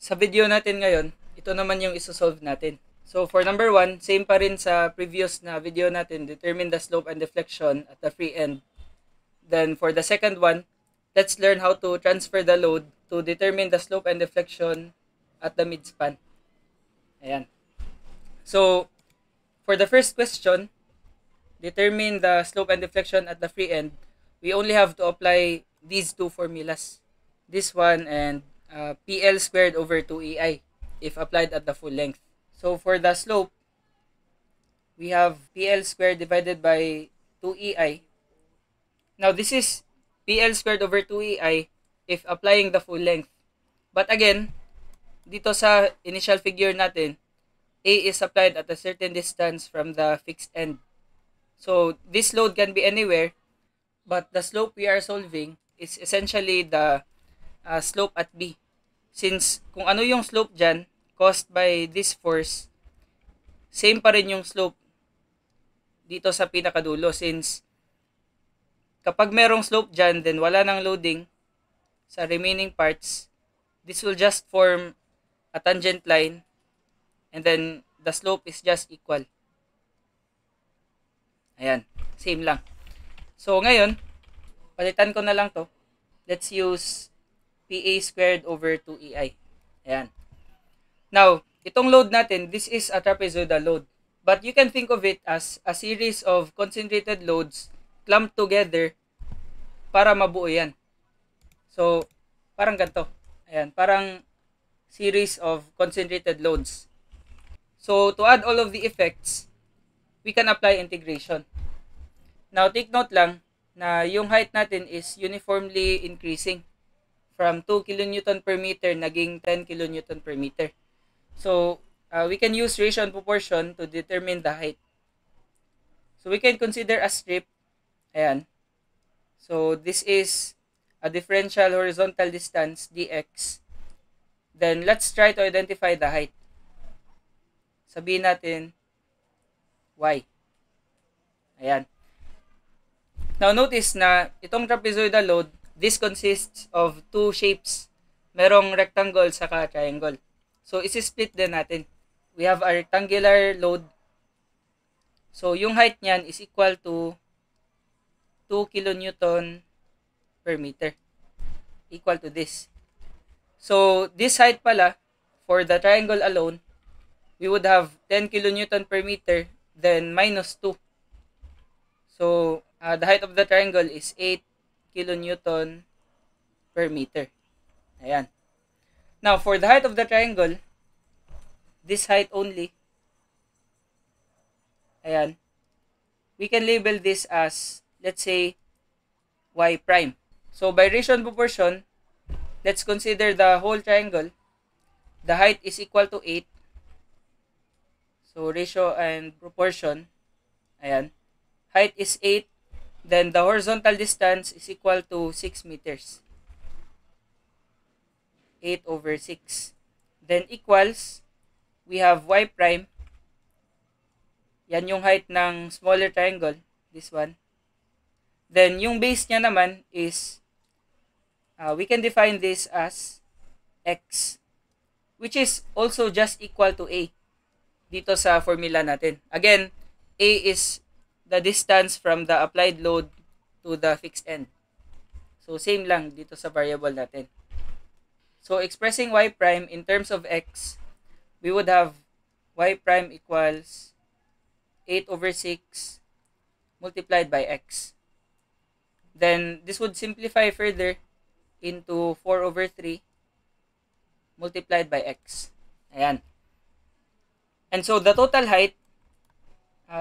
sa video natin ngayon, ito naman yung isosolve natin. So for number 1, same pa rin sa previous na video natin, determine the slope and deflection at the free end. Then for the second one, let's learn how to transfer the load to determine the slope and deflection at the midspan. Ayan. So for the first question, determine the slope and deflection at the free end, we only have to apply these two formulas. This one and PL squared over 2EI if applied at the full length. So for the slope, we have PL squared divided by 2EI. Now this is PL squared over 2EI if applying the full length. But again, dito sa initial figure natin, A is applied at a certain distance from the fixed end. So this load can be anywhere, but the slope we are solving is essentially the slope at B. Since kung ano yung slope dyan, caused by this force, same pa rin yung slope dito sa pinakadulo. Since kapag merong slope dyan, then wala nang loading sa remaining parts, this will just form a tangent line and then the slope is just equal. Ayan, same lang. So ngayon, palitan ko na lang to. Let's use PA squared over 2EI. Ayan. Now, itong load natin, this is a trapezoidal load. But you can think of it as a series of concentrated loads clumped together para mabuo yan. So, parang ganito. Ayan, parang series of concentrated loads. So, to add all of the effects, we can apply integration. Now, take note lang na yung height natin is uniformly increasing from 2 kN per meter naging 10 kN per meter. So, we can use ratio and proportion to determine the height. So, we can consider a strip. Ayan. So, this is a differential horizontal distance, dx. Then, let's try to identify the height. Sabihin natin, y. Ayan. Now, notice na itong trapezoidal load, this consists of two shapes. Merong rectangle saka triangle. So, isi-split din natin. We have a rectangular load. So, yung height niyan is equal to 2 kN per meter. Equal to this. So, this height pala, for the triangle alone, we would have 10 kN per meter, then minus 2. So, the height of the triangle is 8 kN per meter. Ayan. Now, for the height of the triangle, this height only, ayan, we can label this as, let's say, y prime. So, by ratio and proportion, let's consider the whole triangle. The height is equal to 8. So, ratio and proportion, ayan, height is 8, then the horizontal distance is equal to 6 meters. 8 over 6. Then equals, we have y prime. Yan yung height ng smaller triangle, this one. Then yung base niya naman is, we can define this as x, which is also just equal to a dito sa formula natin. Again, a is the distance from the applied load to the fixed end. So same lang dito sa variable natin. So, expressing y prime in terms of x, we would have y prime equals 8 over 6 multiplied by x. Then, this would simplify further into 4 over 3 multiplied by x. Ayan. And so, the total height,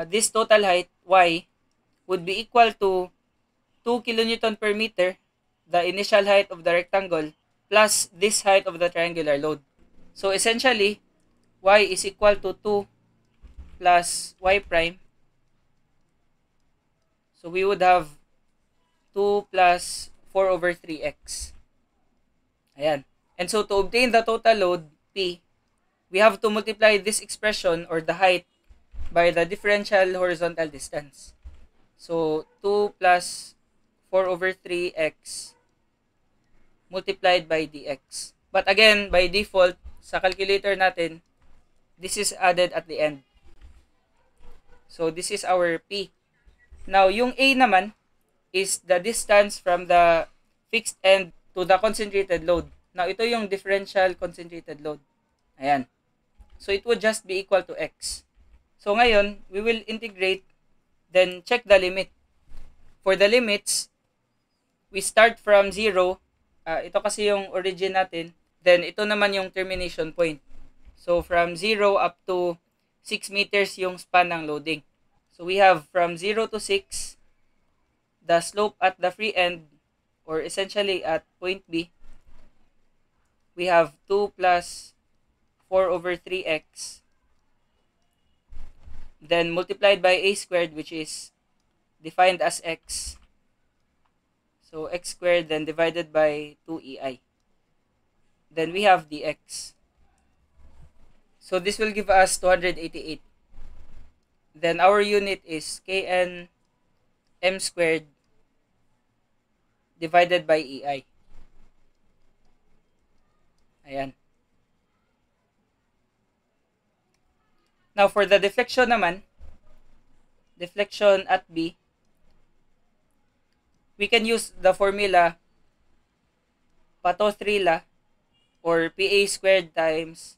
this total height, y, would be equal to 2 kN per meter, the initial height of the rectangle, plus this height of the triangular load. So, essentially, y is equal to 2 plus y prime. So, we would have 2 plus 4 over 3x. Ayan. And so, to obtain the total load, P, we have to multiply this expression or the height by the differential horizontal distance. So, 2 plus 4 over 3x multiplied by dx. But again, by default, sa calculator natin, this is added at the end. So, this is our P. Now, yung A naman is the distance from the fixed end to the concentrated load. Now, ito yung differential concentrated load. Ayan. So, it would just be equal to X. So, ngayon, we will integrate, then check the limit. For the limits, we start from 0. Ito kasi yung origin natin. Then, ito naman yung termination point. So, from 0 up to 6 meters yung span ng loading. So, we have from 0 to 6, the slope at the free end, or essentially at point B, we have 2 plus 4 over 3x, then multiplied by a squared, which is defined as x. So, x squared, then divided by 2ei. Then we have dx. So, this will give us 288. Then, our unit is kn m squared divided by ei. Ayan. Now, for the deflection naman, deflection at B, we can use the formula Pato-Strela, or PA squared times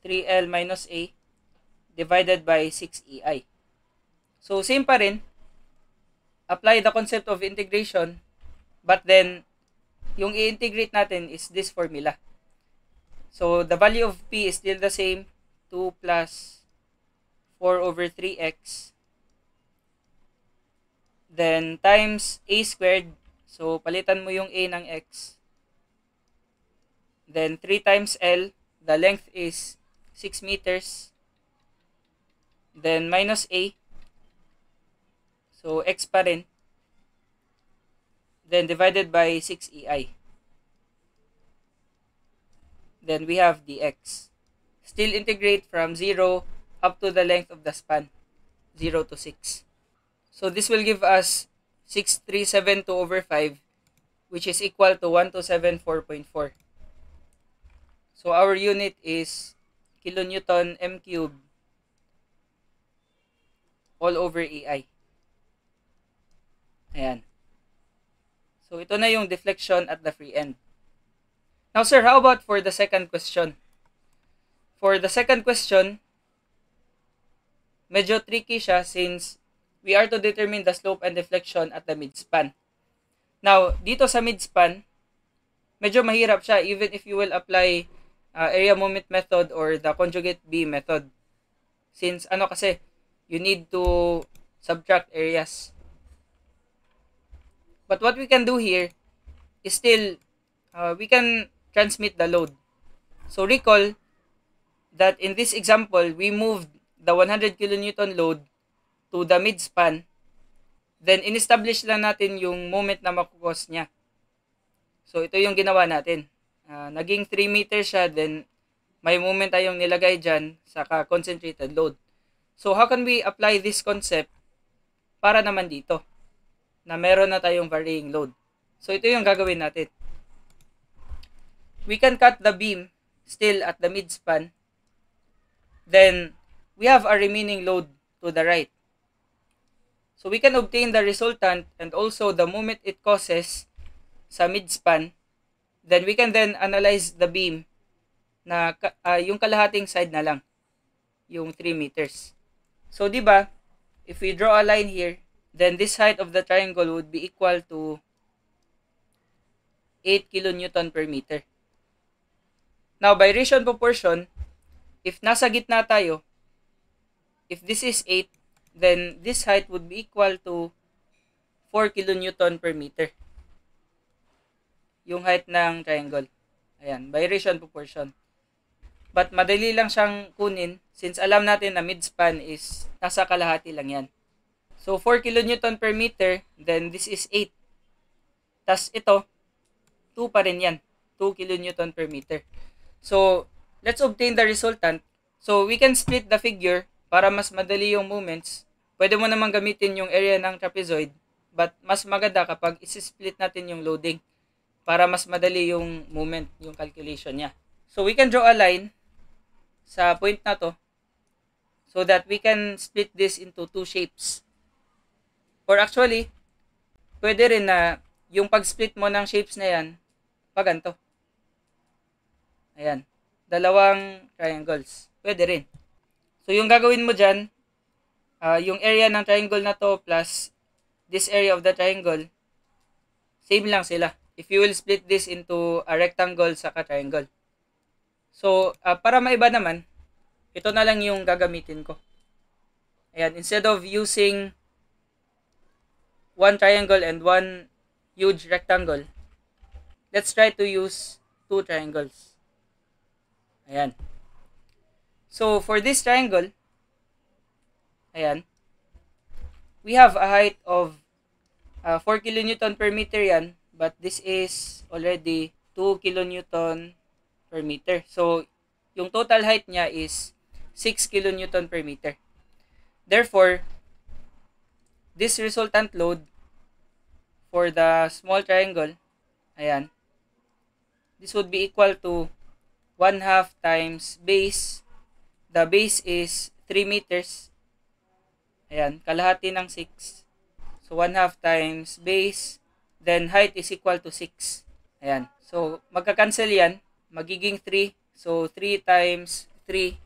3L minus A divided by 6EI. So, same pa rin. Apply the concept of integration, but then, yung i-integrate natin is this formula. So, the value of P is still the same, 2 plus 4 over 3x. Then, times A squared. So, palitan mo yung A ng x. Then, 3 times L. The length is 6 meters. Then, minus A. So, x pa rin. Then, divided by 6EI. Then, we have dx. Still integrate from 0 up to the length of the span, 0 to 6. So, this will give us 6372 over 5, which is equal to 1274.4. So, our unit is kilonewton m cubed all over EI. Ayan. So, ito na yung deflection at the free end. Now, sir, how about for the second question? For the second question, medyo tricky siya since we are to determine the slope and deflection at the midspan. Now, dito sa midspan, medyo mahirap siya even if you will apply area moment method or the conjugate beam method. Since ano kasi, you need to subtract areas. But what we can do here is still, we can transmit the load. So recall that in this example, we moved the 100 kilonewton load to the midspan. Then, in-establish lang natin yung moment na makukos niya. So, ito yung ginawa natin. Naging 3 meters siya, then may moment tayong nilagay dyan sa concentrated load. So, how can we apply this concept para naman dito? Na meron na tayong varying load. So, ito yung gagawin natin. We can cut the beam still at the midspan. Then, we have a remaining load to the right. So, we can obtain the resultant and also the moment it causes sa midspan. Then, we can then analyze the beam na yung kalahating side na lang. Yung 3 meters. So, di ba, if we draw a line here, then this height of the triangle would be equal to 8 kilonewton per meter. Now, by ratio proportion, if nasa gitna tayo, if this is 8, then this height would be equal to 4 kilonewton per meter. Yung height ng triangle. Ayan, by ratio proportion. But madali lang siyang kunin since alam natin na midspan is nasa kalahati lang yan. So, 4 kilonewton per meter, then this is 8. Tas ito, 2 pa rin yan. 2 kilonewton per meter. So, let's obtain the resultant. So, we can split the figure para mas madali yung moments. Pwede mo naman gamitin yung area ng trapezoid, but mas maganda kapag isi-split natin yung loading para mas madali yung moment, yung calculation niya. So, we can draw a line sa point na to so that we can split this into two shapes. Or actually, pwede rin na yung pag-split mo ng shapes na yan, pag ganito. Ayan. Dalawang triangles. Pwede rin. So, yung gagawin mo dyan, yung area ng triangle na to plus this area of the triangle, same lang sila. If you will split this into a rectangle saka triangle. So, para maiba naman, ito na lang yung gagamitin ko. Ayan, instead of using one triangle and one huge rectangle, let's try to use two triangles. Ayan. So, for this triangle, ayan, we have a height of 4 kilonewton per meter yan, but this is already 2 kilonewton per meter. So, yung total height niya is 6 kilonewton per meter. Therefore, this resultant load for the small triangle, ayan, this would be equal to 1/2 times base. The base is 3 meters. Ayan, kalahati ng 6. So, 1/2 times base. Then, height is equal to 6. Ayan. So, magka-cancel yan. Magiging 3. So, 3 times 3,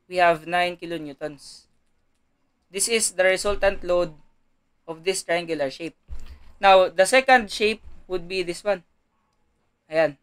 we have 9 kilonewtons. This is the resultant load of this triangular shape. Now, the second shape would be this one. Ayan.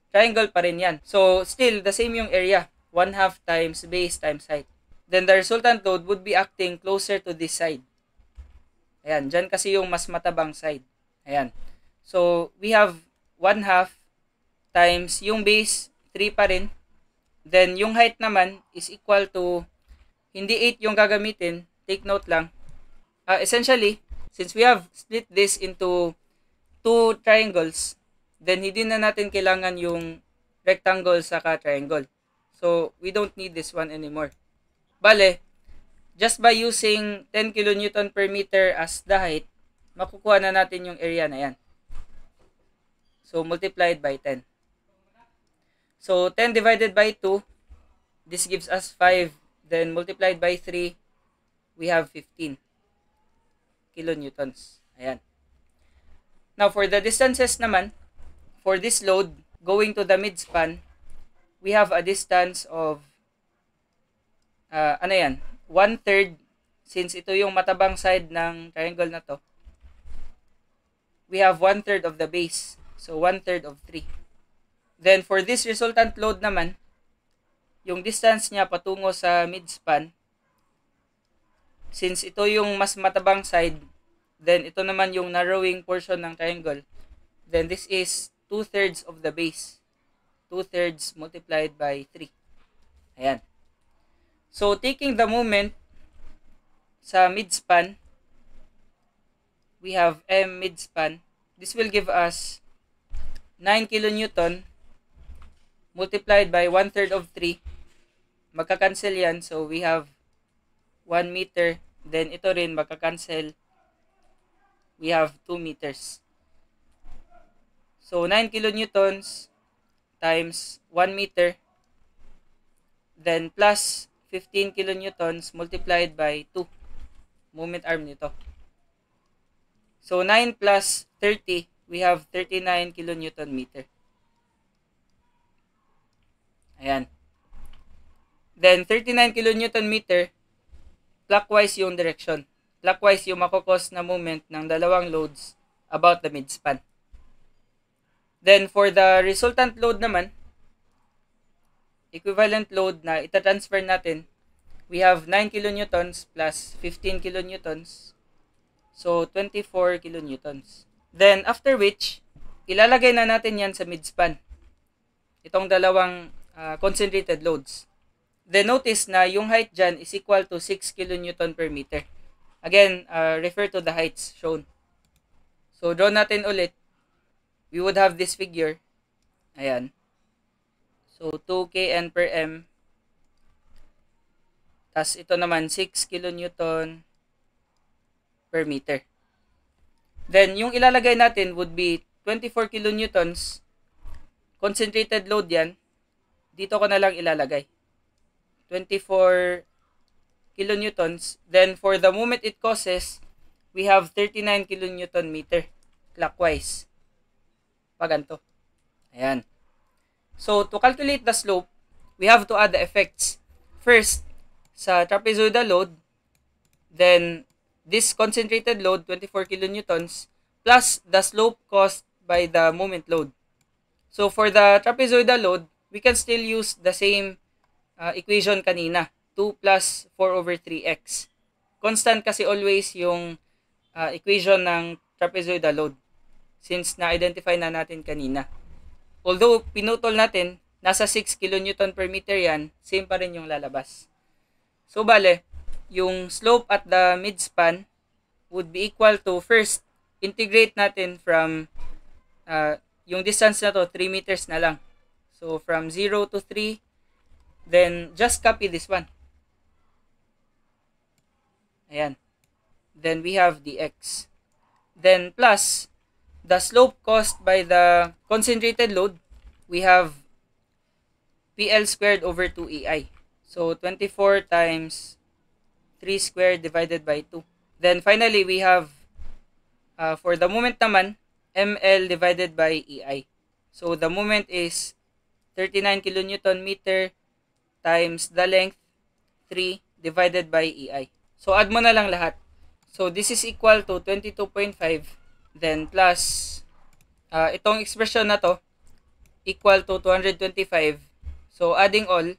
Triangle pa rin yan. So, still, the same yung area. 1/2 times base times height. Then, the resultant load would be acting closer to this side. Ayan. Dyan kasi yung mas matabang side. Ayan. So, we have 1/2 times yung base, 3 pa rin. Then, yung height naman is equal to, hindi 8 yung gagamitin. Take note lang. Essentially, since we have split this into two triangles, then hindi na natin kailangan yung rectangle saka triangle. So, we don't need this one anymore. Bale, just by using 10 kilonewton per meter as the height, makukuha na natin yung area na yan. So, multiplied by 10. So, 10 divided by 2, this gives us 5. Then, multiplied by 3, we have 15 kilonewtons. Ayan. Now, for the distances naman, for this load going to the midspan, we have a distance of, 1/3, since ito yung matabang side ng triangle na to, we have 1/3 of the base. So, 1/3 of 3. Then, for this resultant load naman, yung distance niya patungo sa midspan, since ito yung mas matabang side, then ito naman yung narrowing portion ng triangle, then this is 2/3 of the base. 2/3 multiplied by 3. Ayan. So, taking the moment sa midspan, we have M midspan. This will give us 9 kilonewton multiplied by 1/3 of 3. Magka-cancel yan. So, we have 1 meter. Then, ito rin magka-cancel. We have 2 meters. So, 9 kilonewtons times 1 meter. Then, plus 15 kilonewtons multiplied by 2. Moment arm nito. So, 9 plus 30, we have 39 kilonewton meter. Ayan. Then, 39 kilonewton meter, clockwise yung direction. Clockwise yung makokos na moment ng dalawang loads about the midspan. Then, for the resultant load naman, equivalent load na itatransfer natin, we have 9 kilonewtons plus 15 kilonewtons. So, 24 kilonewtons. Then, after which, ilalagay na natin yan sa midspan. Itong dalawang concentrated loads. Then, notice na yung height dyan is equal to 6 kilonewton per meter. Again, refer to the heights shown. So, draw natin ulit. We would have this figure. Ayan. So, 2 kN per m. Tas ito naman, 6 kilonewton per meter. Then, yung ilalagay natin would be 24 kilonewtons. Concentrated load yan. Dito ko na lang ilalagay. 24 kilonewtons. Then for the moment it causes, we have 39 kilonewton meter clockwise. Paganto. Ayan. So to calculate the slope, we have to add the effects. First, sa trapezoidal load, then this concentrated load, 24 kilonewtons, plus the slope caused by the moment load. So for the trapezoidal load, we can still use the same equation kanina, 2 plus 4 over 3x. Constant kasi always yung equation ng trapezoidal load since na-identify na natin kanina. Although pinutol natin, nasa 6 kilonewton per meter yan, same pa rin yung lalabas. So bale, yung slope at the midspan would be equal to, first, integrate natin from yung distance na to, 3 meters na lang. So from 0 to 3, then just copy this one. Ayan. Then we have the x. Then plus the slope caused by the concentrated load, we have PL squared over 2EI. So 24 times 3 squared divided by 2. Then finally, we have, for the moment naman, ML divided by EI. So the moment is 39 kilonewton meter times the length, 3 divided by EI. So add mo na lang lahat. So this is equal to 22.5, then plus itong expression na to equal to 225. So adding all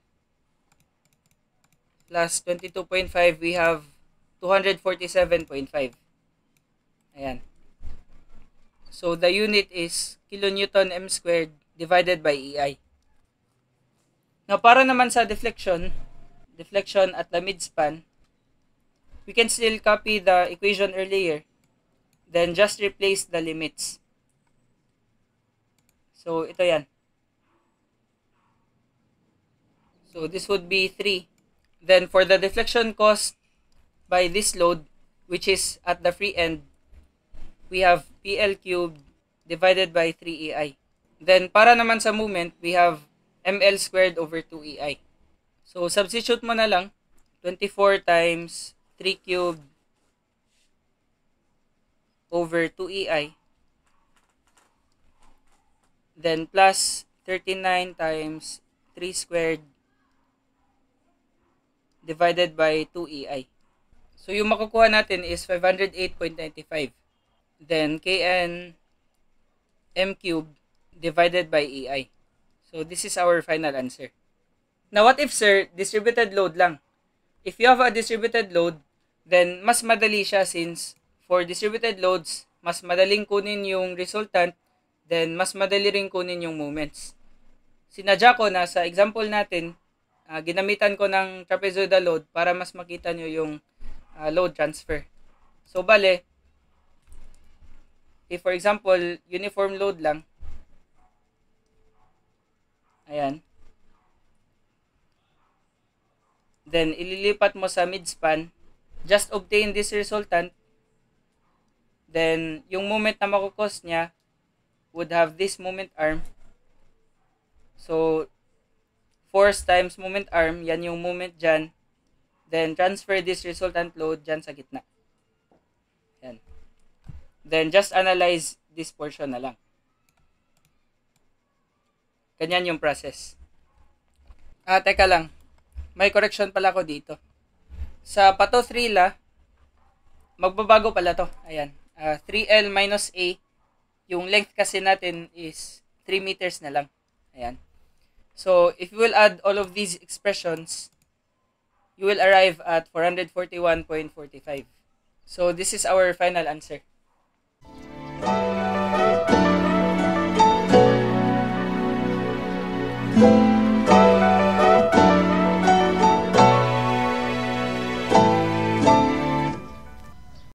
plus 22.5, we have 247.5. Ayan. So the unit is kilonewton m squared divided by EI. Now para naman sa deflection at the midspan, we can still copy the equation earlier, then just replace the limits. So ito yan. So this would be 3. Then for the deflection caused by this load, which is at the free end, we have PL cubed divided by 3EI. Then para naman sa moment, we have ML squared over 2EI. So substitute mo na lang 24 times 3 cubed over 2EI. Then plus 39 times 3 squared divided by 2EI. So yung makukuha natin is 508.95. Then Kn m cubed divided by EI. So this is our final answer. Now what if, sir, distributed load lang? If you have a distributed load, then mas madali siya since for distributed loads, mas madaling kunin yung resultant, then mas madali rin kunin yung moments. Sinadya ko na sa example natin, ginamitan ko ng trapezoidal load para mas makita nyo yung load transfer. So bale, if for example, uniform load lang, ayan, then ililipat mo sa midspan, just obtain this resultant, then yung moment na makukos niya would have this moment arm. So force times moment arm, yan yung moment dyan, then transfer this resultant load dyan sa gitna. Yan. Then just analyze this portion na lang. Ganyan yung process. Teka lang. May correction pala ko dito. Sa pato 3 la, magbabago pala to. Ayan. 3L minus A. Yung length kasi natin is 3 meters na lang. Ayan. So, if you will add all of these expressions, you will arrive at 441.45. So, this is our final answer.